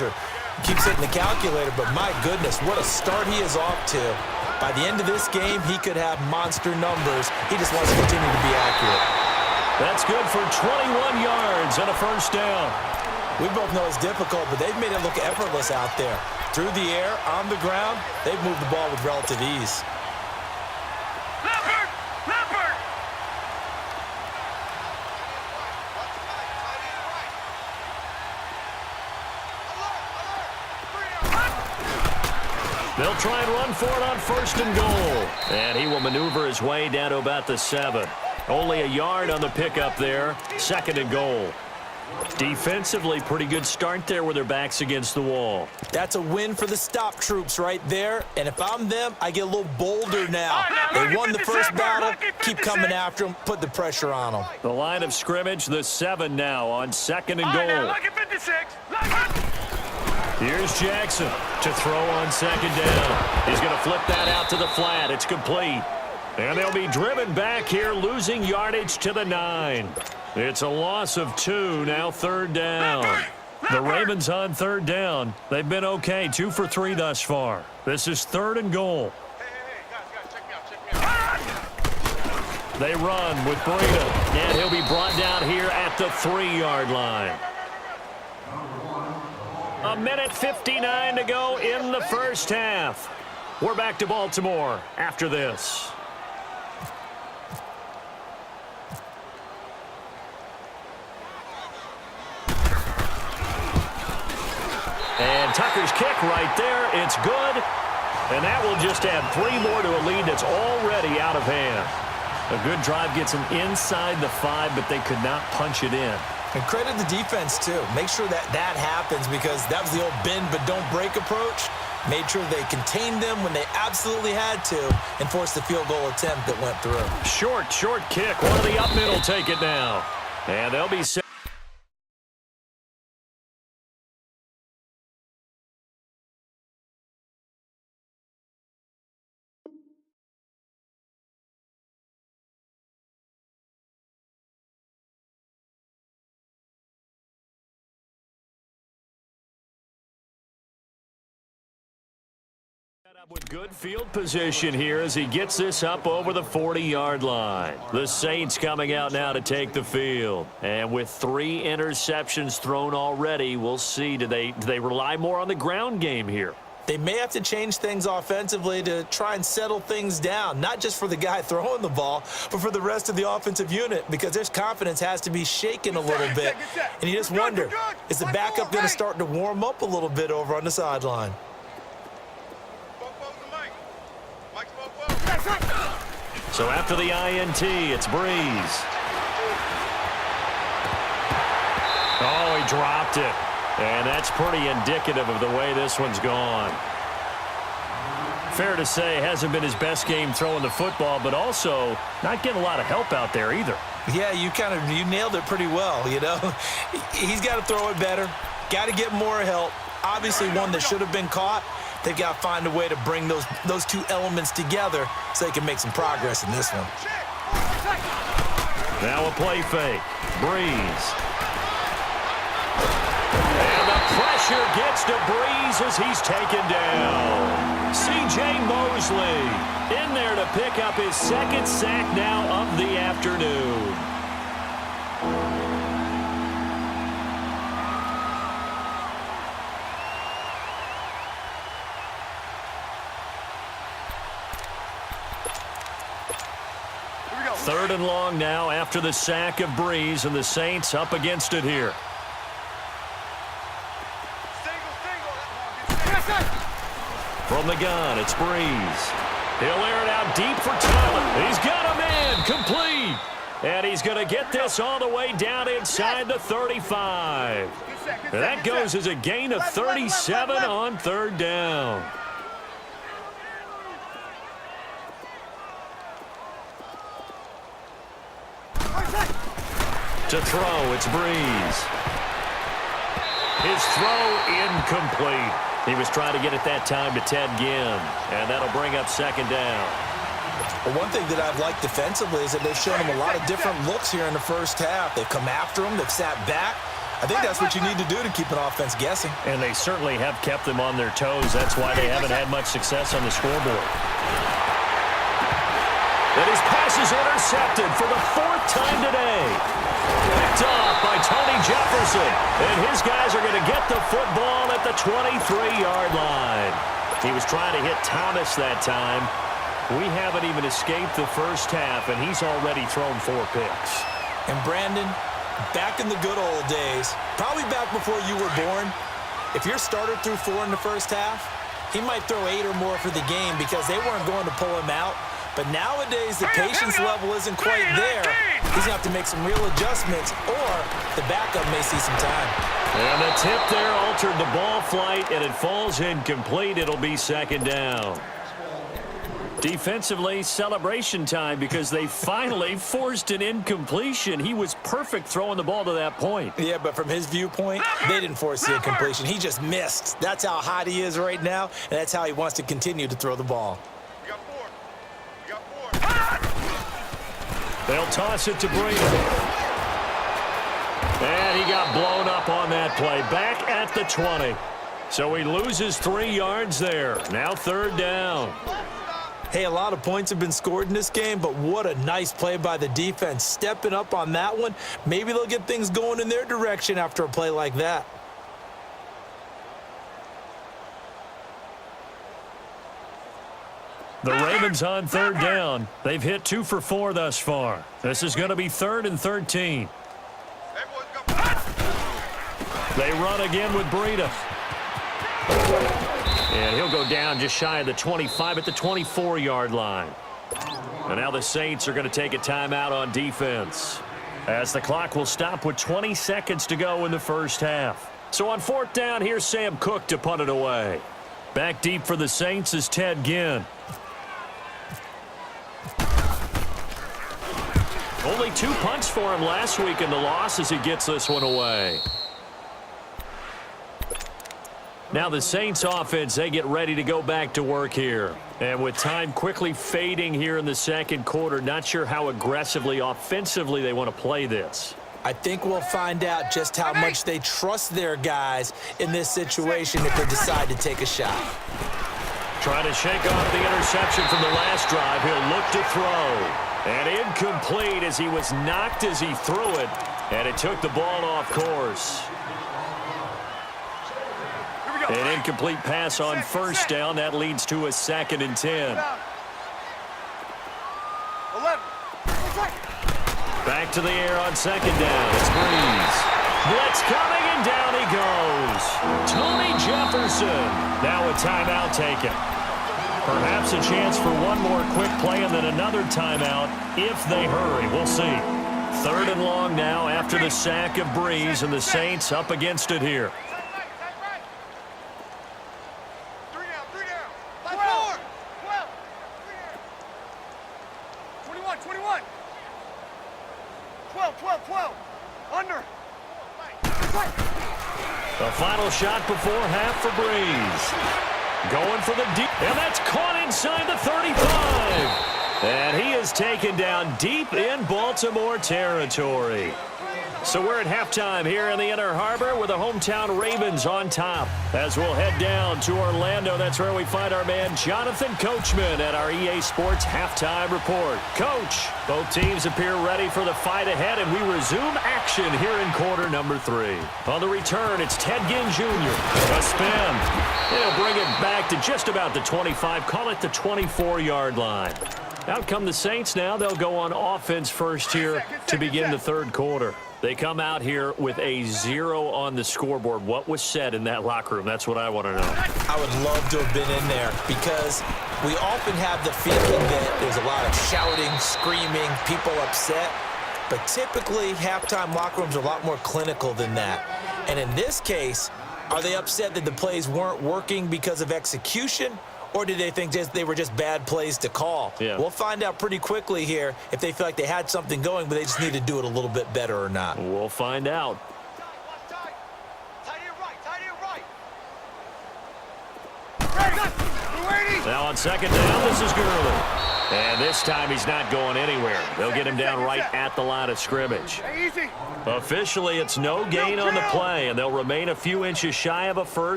or keeps hitting the calculator, but my goodness, what a start he is off to. By the end of this game, he could have monster numbers. He just wants to continue to be accurate. That's good for 21 yards and a first down. We both know it's difficult, but they've made it look effortless out there. Through the air, on the ground, they've moved the ball with relative ease. They'll try and run for it on first and goal. And he will maneuver his way down to about the 7. Only a yard on the pickup there. Second and goal. Defensively, pretty good start there with their backs against the wall. That's a win for the stop troops right there. And if I'm them, I get a little bolder now. They won the first battle. Keep coming after them. Put the pressure on them. The line of scrimmage, the 7 now on second and goal. Here's Jackson to throw on second down. He's going to flip that out to the flat. It's complete. And they'll be driven back here, losing yardage to the 9. It's a loss of 2, now third down. The Ravens on third down. They've been okay, 2 for 3 thus far. This is third and goal. They run with Breida, and he'll be brought down here at the 3-yard line. A minute 59 to go in the first half. We're back to Baltimore after this. And Tucker's kick right there. It's good. And that will just add 3 more to a lead that's already out of hand. A good drive gets them inside the 5, but they could not punch it in. And credit the defense, too. Make sure that happens, because that was the old bend but don't break approach. Made sure they contained them when they absolutely had to and forced the field goal attempt that went through. Short kick. One of the up middle take it now. And they'll be set. With good field position here as he gets this up over the 40-yard line. The Saints coming out now to take the field. And with 3 interceptions thrown already, we'll see. Do they rely more on the ground game here? They may have to change things offensively to try and settle things down, not just for the guy throwing the ball, but for the rest of the offensive unit, because their confidence has to be shaken a little bit. And you just wonder, is the backup going to start to warm up a little bit over on the sideline? So after the INT, it's Breeze. Oh, he dropped it. And that's pretty indicative of the way this one's gone. Fair to say, hasn't been his best game throwing the football, but also not getting a lot of help out there either. Yeah, you nailed it pretty well, you know. He's got to throw it better. Got to get more help. Obviously one that should have been caught. They've got to find a way to bring those 2 elements together so they can make some progress in this one. Now a play fake. Breeze. And the pressure gets to Breeze as he's taken down. C.J. Mosley in there to pick up his 2nd sack now of the afternoon. Third and long now after the sack of Breeze, and the Saints up against it here. From the gun, it's Breeze. He'll air it out deep for Tyler. He's got a man, complete. And he's going to get this all the way down inside the 35. And that goes as a gain of 37 on third down. To throw, it's Breeze. His throw incomplete. He was trying to get it that time to Ted Ginn, and that'll bring up second down. Well, one thing that I've liked defensively is that they've shown him a lot of different looks here in the first half. They've come after him. They've sat back. I think that's what you need to do to keep an offense guessing. And they certainly have kept them on their toes. That's why they haven't had much success on the scoreboard. And his pass is intercepted for the 4th time today. Picked off by Tony Jefferson. And his guys are going to get the football at the 23-yard line. He was trying to hit Thomas that time. We haven't even escaped the first half, and he's already thrown 4 picks. And Brandon, back in the good old days, probably back before you were born, if your starter threw 4 in the first half, he might throw 8 or more for the game because they weren't going to pull him out. But nowadays, the patience level isn't quite there. He's going to have to make some real adjustments, or the backup may see some time. And the tip there altered the ball flight, and it falls incomplete. It'll be 2nd down. Defensively, celebration time because they finally forced an incompletion. He was perfect throwing the ball to that point. Yeah, but from his viewpoint, they didn't force the incompletion. He just missed. That's how hot he is right now, and that's how he wants to continue to throw the ball. They'll toss it to Brady. And he got blown up on that play. Back at the 20. So he loses 3 yards there. Now 3rd down. Hey, a lot of points have been scored in this game, but what a nice play by the defense. Stepping up on that one. Maybe they'll get things going in their direction after a play like that. The Ravens on 3rd down. They've hit 2 for 4 thus far. This is going to be 3rd and 13. They run again with Breida. And he'll go down just shy of the 25 at the 24-yard line. And now the Saints are going to take a timeout on defense, as the clock will stop with 20 seconds to go in the first half. So on 4th down, here's Sam Cook to punt it away. Back deep for the Saints is Ted Ginn. Only 2 punts for him last week in the loss as he gets this one away. Now the Saints offense, they get ready to go back to work here. And with time quickly fading here in the 2nd quarter, not sure how aggressively, offensively they want to play this. I think we'll find out just how much they trust their guys in this situation if they decide to take a shot. Trying to shake off the interception from the last drive. He'll look to throw. And incomplete as he was knocked as he threw it. And it took the ball off course. An incomplete pass on 1st down. That leads to a 2nd and 10. Back to the air on 2nd down. It's Breeze. Blitz coming, and down he goes. Tony Jefferson. Now a timeout taken. Perhaps a chance for one more quick play and then another timeout if they hurry. We'll see. 3rd and long now after the sack of Breeze, and the Saints up against it here. 12. Under. The final shot before half for Breeze. Going for the deep, and that's caught inside the 35. And he is taken down deep in Baltimore territory. So we're at halftime here in the Inner Harbor with the hometown Ravens on top. As we'll head down to Orlando, that's where we find our man Jonathan Coachman at our EA Sports Halftime Report. Coach, both teams appear ready for the fight ahead, and we resume action here in quarter number 3. On the return, it's Ted Ginn Jr. A spin. He'll bring it back to just about the 25, call it the 24-yard line. Out come the Saints now. They'll go on offense first here to begin the third quarter. They come out here with a 0 on the scoreboard. What was said in that locker room? That's what I want to know. I would love to have been in there because we often have the feeling that there's a lot of shouting, screaming, people upset. But typically, halftime locker rooms are a lot more clinical than that. And in this case, are they upset that the plays weren't working because of execution? Or did they think they were just bad plays to call? Yeah. We'll find out pretty quickly here if they feel like they had something going, but they just need to do it a little bit better or not. We'll find out. Now on second down, this is Gurley. And this time he's not going anywhere. They'll get him down right at the line of scrimmage. Hey, easy. Officially, it's no gain on the play, and they'll remain a few inches shy of a first.